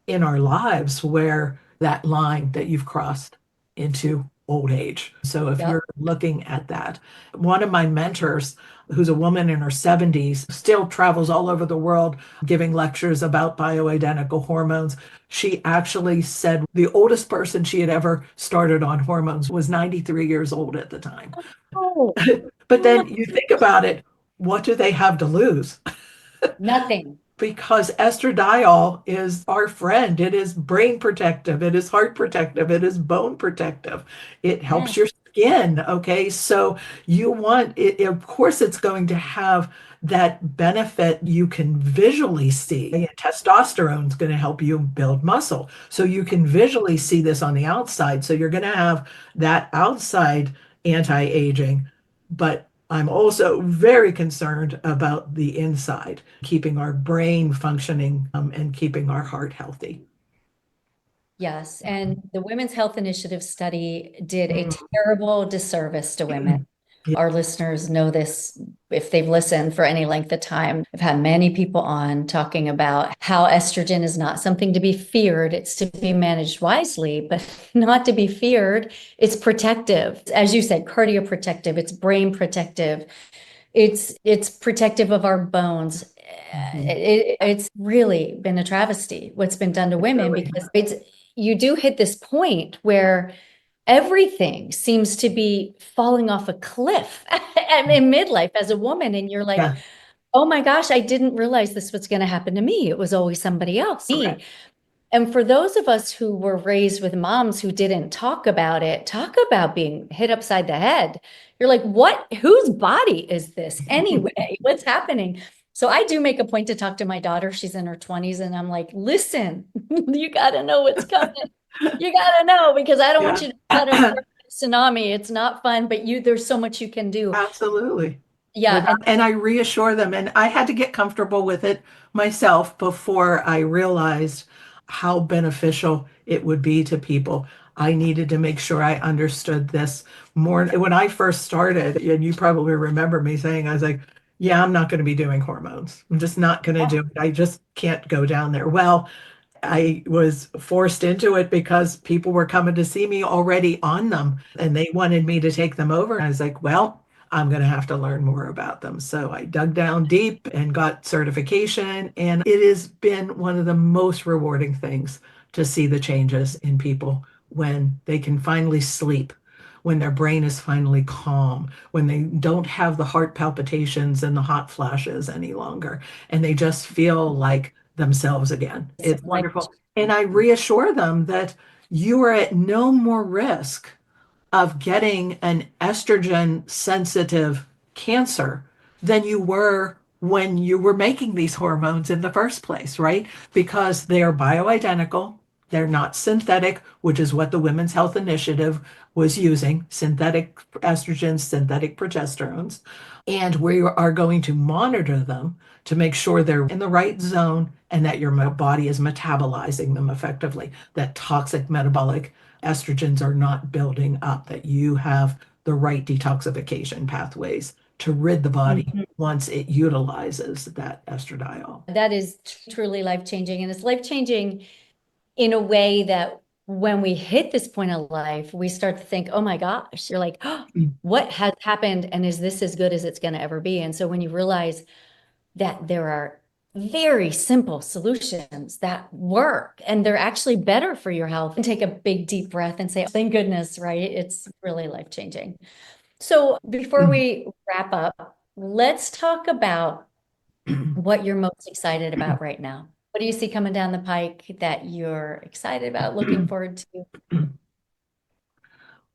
in our lives where that line that you've crossed into old age. So if Yep. you're looking at that, one of my mentors, who's a woman in her 70s, still travels all over the world giving lectures about bioidentical hormones. She actually said the oldest person she had ever started on hormones was 93 years old at the time. Oh, But oh my, then you think about it, what do they have to lose? nothing. Because estradiol is our friend. It is brain protective, it is heart protective, it is bone protective. It helps Yes. your skin. Okay. So you want it, of course, it's going to have that benefit you can visually see. And testosterone is going to help you build muscle. So you can visually see this on the outside. So you're going to have that outside anti-aging, but I'm also very concerned about the inside, keeping our brain functioning, and keeping our heart healthy. Yes. And the Women's Health Initiative study did a Mm. terrible disservice to women. Our listeners know this if they've listened for any length of time. I've had many people on talking about how estrogen is not something to be feared. It's to be managed wisely, but not to be feared. It's protective. As you said, cardioprotective, it's brain protective. It's protective of our bones. Mhm. It's really been a travesty what's been done to It women really because it's you do hit this point where everything seems to be falling off a cliff is. in midlife as a woman, and you're like, Yeah, oh my gosh, I didn't realize this was going to happen to me. It was always somebody else. correct. Me. And for those of us who were raised with moms who didn't talk about it, talk about being hit upside the head. You're like, what? Whose body is this anyway? What's happening? So I do make a point to talk to my daughter. She's in her 20s, and I'm like, listen, you got to know what's coming. You got to know because I don't want Yeah, you to flood our tsunami. It's not fun, but there's so much you can do. absolutely. Yeah. And And I reassure them, and I had to get comfortable with it myself before I realized how beneficial it would be to people. I needed to make sure I understood this more. When I first started, and you probably remember me saying, I was like, yeah, I'm not going to be doing hormones. I'm just not going to do it. I just can't go down there. Well, I was forced into it because people were coming to see me already on them and they wanted me to take them over. And I was like, well, I'm going to have to learn more about them. So I dug down deep and got certification. And it has been one of the most rewarding things to see the changes in people when they can finally sleep, when their brain is finally calm, when they don't have the heart palpitations and the hot flashes any longer, and they just feel like themselves again. It's like, wonderful. And I reassure them that you are at no more risk of getting an estrogen sensitive cancer than you were when you were making these hormones in the first place, right? Because they are bioidentical. They're not synthetic, which is what the Women's Health Initiative was using synthetic estrogens, synthetic progesterones. And we are going to monitor them to make sure they're in the right zone and that your body is metabolizing them effectively, that toxic metabolic estrogens are not building up, that you have the right detoxification pathways to rid the body mhm. once it utilizes that estradiol. That is truly life changing. And it's life changing in a way that when we hit this point of life, we start to think, oh my gosh, you're like, oh, what has happened? And is this as good as it's going to ever be? And so when you realize that there are very simple solutions that work and they're actually better for your health, and take a big deep breath and say, thank goodness, right? It's really life changing. So before we wrap up, let's talk about what you're most excited about right now. What do you see coming down the pike that you're excited about, looking forward to?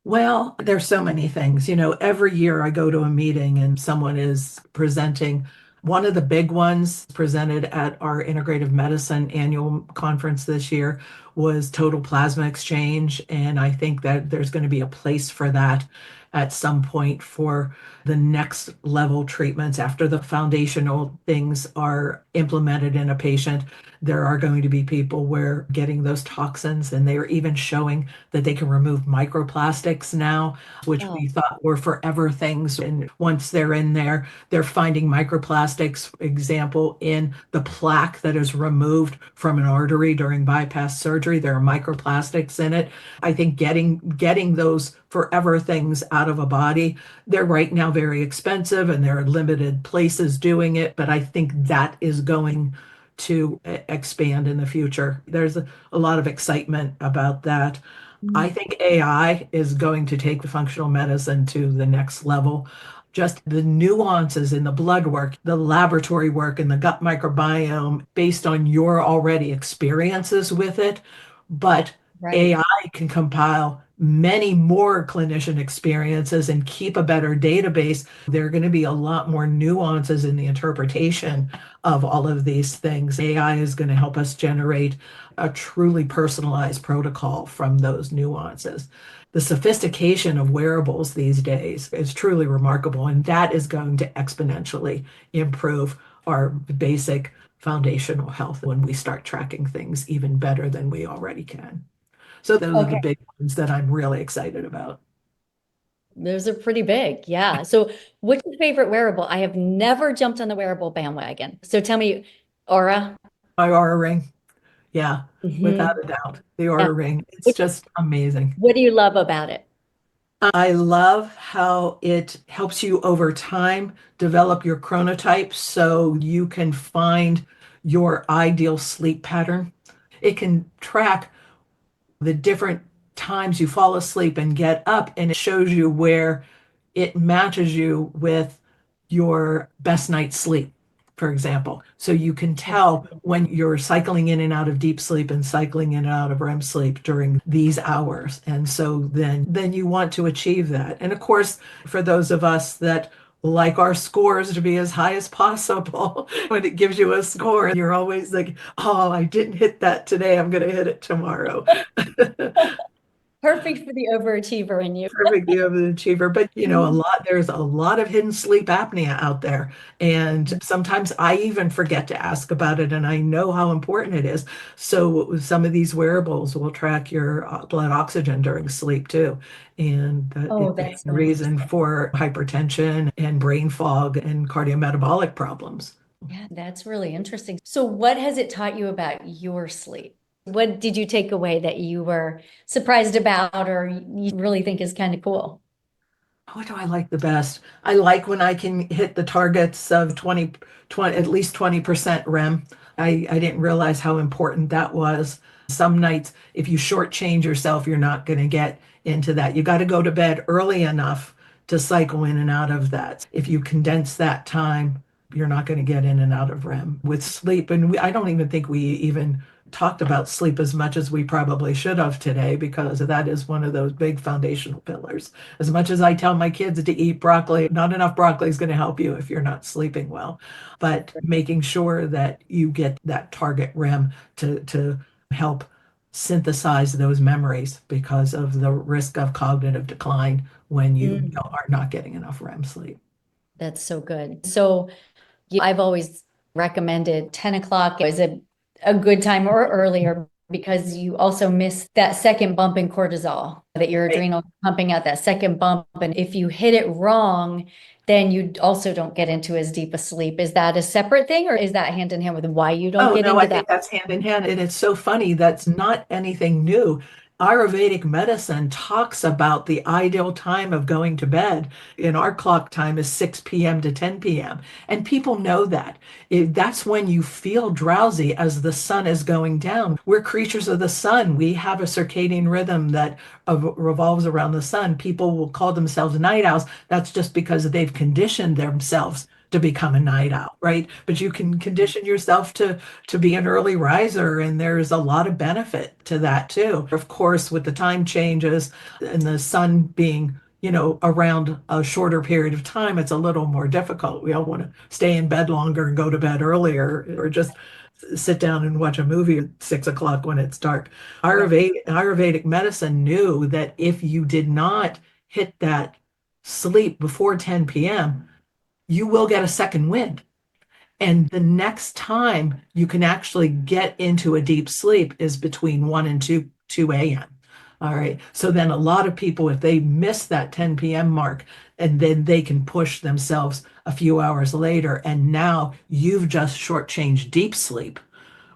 Well, there's so many things. Every year I go to a meeting and someone is presenting. One of the big ones presented at our Integrative Medicine annual conference this year was total plasma exchange. And I think that there's going to be a place for that at some point for the next level treatments after the foundational things are implemented in a patient. There are going to be people where getting those toxins, and they are even showing that they can remove microplastics now, which Oh, we thought were forever things. And once they're in there, they're finding microplastics, example, in the plaque that is removed from an artery during bypass surgery. There are microplastics in it. I think getting those forever things out of a body, they're right now very expensive and there are limited places doing it, but I think that is going to expand in the future. There's a lot of excitement about that. I mm, think AI is going to take the functional medicine to the next level. Just the nuances in the blood work, the laboratory work, and the gut microbiome based on your already experiences with it. But right. AI can compile many more clinician experiences and keep a better database. There are going to be a lot more nuances in the interpretation of all of these things. AI is going to help us generate a truly personalized protocol from those nuances. The sophistication of wearables these days is truly remarkable, and that is going to exponentially improve our basic foundational health when we start tracking things even better than we already can. So those are the Okay. big ones that I'm really excited about. Those are pretty big. Yeah. So what's your favorite wearable? I have never jumped on the wearable bandwagon. So tell me, Aura. My Aura Ring, yeah, without Hmm. a doubt, the Yeah. Aura Ring, it's What, just amazing. what do you love about it? I love how it helps you over time develop your chronotype so you can find your ideal sleep pattern. It can track the different times you fall asleep and get up, and it shows you where it matches you with your best night's sleep, for example. So you can tell when you're cycling in and out of deep sleep and cycling in and out of REM sleep during these hours. And so then you want to achieve that. And of course, for those of us that like our scores to be as high as possible, when it gives you a score, you're always like, oh, I didn't hit that today. I'm going to hit it tomorrow. Perfect for the overachiever in you. Perfect view of an achiever, but there's a lot of hidden sleep apnea out there. And sometimes I even forget to ask about it, and I know how important it is. So some of these wearables will track your blood oxygen during sleep too. And Oh, it's a that's so reason interesting. for hypertension and brain fog and cardiometabolic problems. Yeah, that's really interesting. So what has it taught you about your sleep? What did you take away that you were surprised about or you really think is kind of cool? What do I like the best? I like when I can hit the targets of 20, at least 20% REM. I didn't realize how important that was. Some nights, if you shortchange yourself, you're not going to get into that. You got to go to bed early enough to cycle in and out of that. If you condense that time, you're not going to get in and out of REM with sleep. And I don't even think we even talked about sleep as much as we probably should have today because that is one of those big foundational pillars. As much as I tell my kids to eat broccoli, not enough broccoli is going to help you if you're not sleeping well. But making sure that you get that target REM to help synthesize those memories because of the risk of cognitive decline when you Mm, are not getting enough REM sleep. that's so good. So I've always recommended 10 o'clock is a good time or earlier because you also miss that second bump in cortisol, that your Right. adrenal pumping out that second bump. And if you hit it wrong, then you also don't get into as deep a sleep. Is that a separate thing or is that hand in hand with why you don't Oh, get no, I into that? think that's hand in hand. And it's so funny. That's not anything new. Ayurvedic medicine talks about the ideal time of going to bed. In our clock time is 6 p.m. to 10 p.m. And people know that. That's when you feel drowsy as the sun is going down. We're creatures of the sun. We have a circadian rhythm that revolves around the sun. People will call themselves night owls. That's just because they've conditioned themselves to become a night owl, right? But you can condition yourself to be an early riser, and there's a lot of benefit to that too. Of course, with the time changes and the sun being around a shorter period of time, it's a little more difficult. We all want to stay in bed longer and go to bed earlier, or just sit down and watch a movie at 6 o'clock when it's dark. Ayurvedic medicine knew that if you did not hit that sleep before 10 p.m., you will get a second wind. And the next time you can actually get into a deep sleep is between 1 and 2 a.m. All right. So then a lot of people, if they miss that 10 p.m. mark, and then they can push themselves a few hours later, and now you've just shortchanged deep sleep,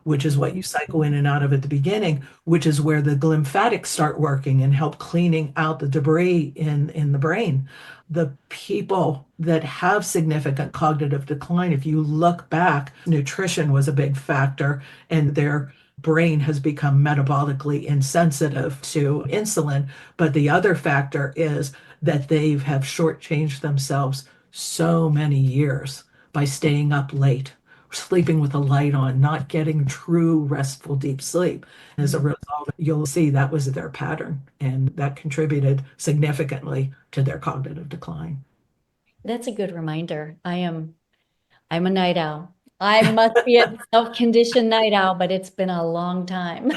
which is what you cycle in and out of at the beginning, which is where the lymphatics start working and help cleaning out the debris in the brain. The people that have significant cognitive decline, if you look back, nutrition was a big factor, and their brain has become metabolically insensitive to insulin. But the other factor is that they have shortchanged themselves so many years by staying up late, sleeping with a light on, not getting true restful deep sleep. As a result, you'll see that was their pattern, and that contributed significantly to their cognitive decline. That's a good reminder. I'm a night owl. I must be a self-conditioned night owl, but it's been a long time.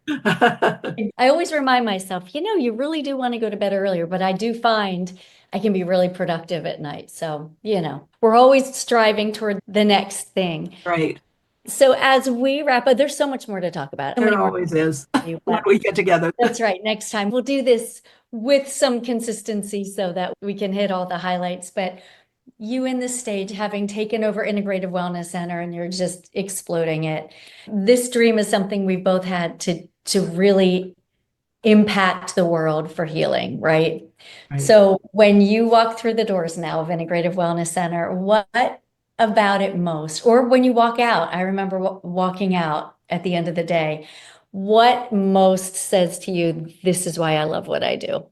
I always remind myself, you really do want to go to bed earlier, but I do find I can be really productive at night. So, we're always striving toward the next thing. Right. So as we wrap up, there's so much more to talk about. So many There more always is you, when but we get together. that's right. Next time we'll do this with some consistency so that we can hit all the highlights. But you in this stage, having taken over Integrative Wellness Center, and you're just exploding it. This dream is something we've both had to really impact the world for healing, right? Right. So when you walk through the doors now of Integrative Wellness Center, what about it most? Or when you walk out, I remember walking out at the end of the day, what most says to you, this is why I love what I do?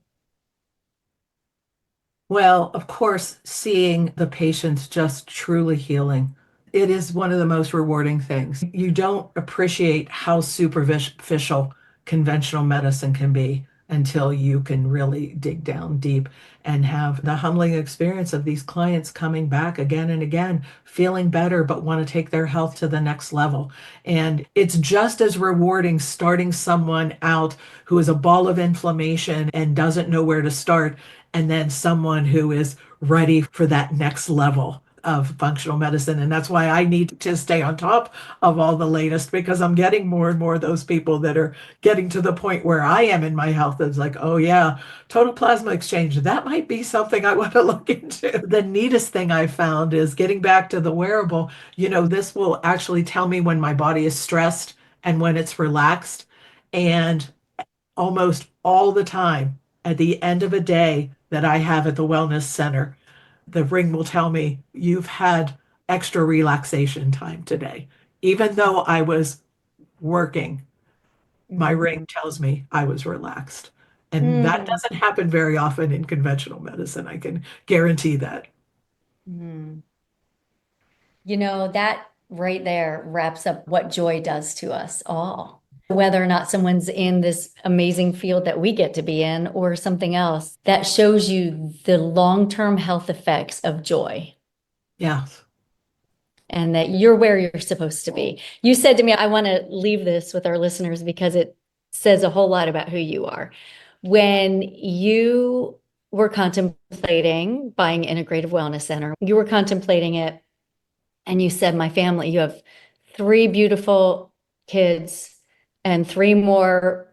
Well, of course, seeing the patients just truly healing, it is one of the most rewarding things. You don't appreciate how superficial conventional medicine can be until you can really dig down deep and have the humbling experience of these clients coming back again and again, feeling better, but want to take their health to the next level. And it's just as rewarding starting someone out who is a ball of inflammation and doesn't know where to start, and then someone who is ready for that next level of functional medicine. And that's why I need to stay on top of all the latest, because I'm getting more and more of those people that are getting to the point where I am in my health. It's like, oh yeah, total plasma exchange. That might be something I want to look into. The neatest thing I found is getting back to the wearable. This will actually tell me when my body is stressed and when it's relaxed. And almost all the time at the end of a day that I have at the wellness center, the ring will tell me you've had extra relaxation time today. Even though I was working, my ring tells me I was relaxed. And that Mm. doesn't happen very often in conventional medicine. I can guarantee that. Mm. That right there wraps up what joy does to us all. Whether or not someone's in this amazing field that we get to be in or something else, that shows you the long-term health effects of joy Yeah. and that you're where you're supposed to be. You said to me, I want to leave this with our listeners because it says a whole lot about who you are. When you were contemplating buying Integrative Wellness Center, you were contemplating it. And you said, my family, you have 3 beautiful kids and 3 more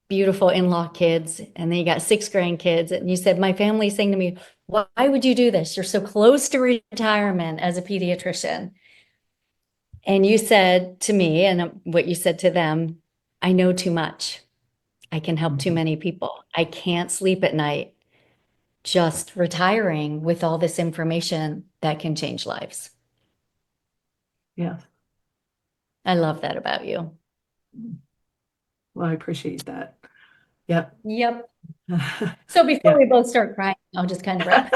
beautiful in-law kids. And then you got 6 grandkids. And you said, my family's saying to me, why would you do this? You're so close to retirement as a pediatrician. And you said to me, and what you said to them, I know too much. I can help too many people. I can't sleep at night just retiring with all this information that can change lives. Yeah. I love that about you. Well, I appreciate that. Yep. Yep. So before Yeah. we both start crying, I'll just kind of wrap.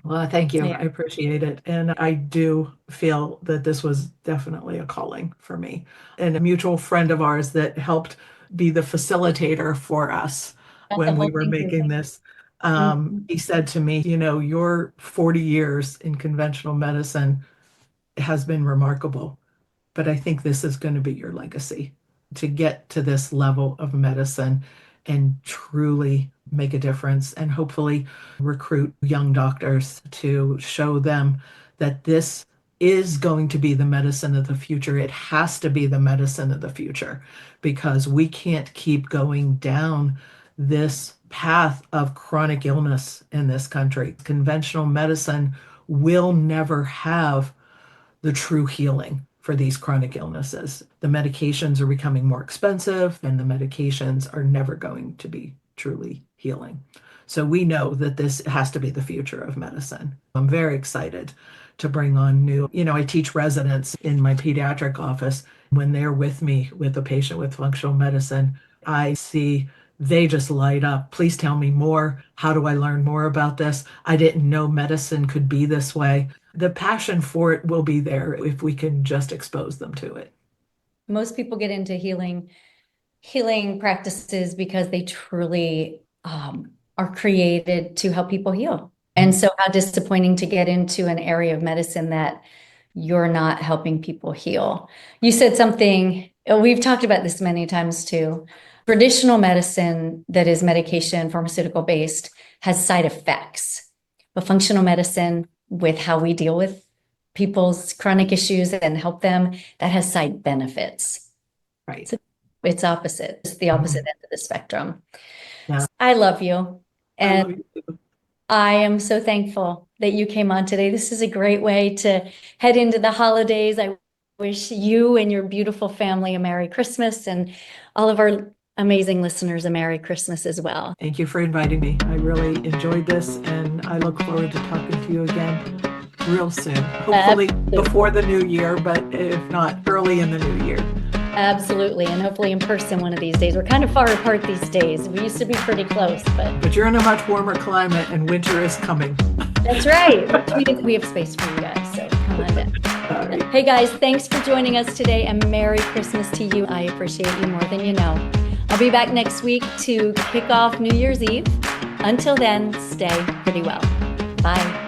Well, Thank you. Yeah. I appreciate it. And I do feel that this was definitely a calling for me. And a mutual friend of ours that helped be the facilitator for us Got the when we whole were thing making moving. this, Mhm. he said to me, your 40 years in conventional medicine has been remarkable, but I think this is going to be your legacy to get to this level of medicine and truly make a difference and hopefully recruit young doctors to show them that this is going to be the medicine of the future. It has to be the medicine of the future because we can't keep going down this path of chronic illness in this country. Conventional medicine will never have the true healing for these chronic illnesses. The medications are becoming more expensive, and the medications are never going to be truly healing. So we know that this has to be the future of medicine. I'm very excited to bring on new, I teach residents in my pediatric office. When they're with me with a patient with functional medicine, I see they just light up. Please tell me more. How do I learn more about this? I didn't know medicine could be this way. The passion for it will be there if we can just expose them to it. Most people get into healing practices because they truly are created to help people heal. And so how disappointing to get into an area of medicine that you're not helping people heal. You said something, we've talked about this many times too. Traditional medicine that is medication, pharmaceutical based, has side effects. But functional medicine, with how we deal with people's chronic issues and help them, that has side benefits. Right. It's opposite. It's the opposite end of the spectrum. Yeah. I love you. I And love you too. I am so thankful that you came on today. This is a great way to head into the holidays. I wish you and your beautiful family a Merry Christmas and all of our amazing listeners a Merry Christmas as well. Thank you for inviting me. I really enjoyed this and I look forward to talking to you again real soon. Hopefully before the new year, but if not, early in the new year. Absolutely. And hopefully in person one of these days. We're kind of far apart these days. We used to be pretty close, but you're in a much warmer climate and winter is coming. That's right. We have space for you guys, so come on in. Right. Hey guys, thanks for joining us today and Merry Christmas to you. I appreciate you more than you know. I'll be back next week to kick off New Year's Eve. Until then, stay pretty well. Bye.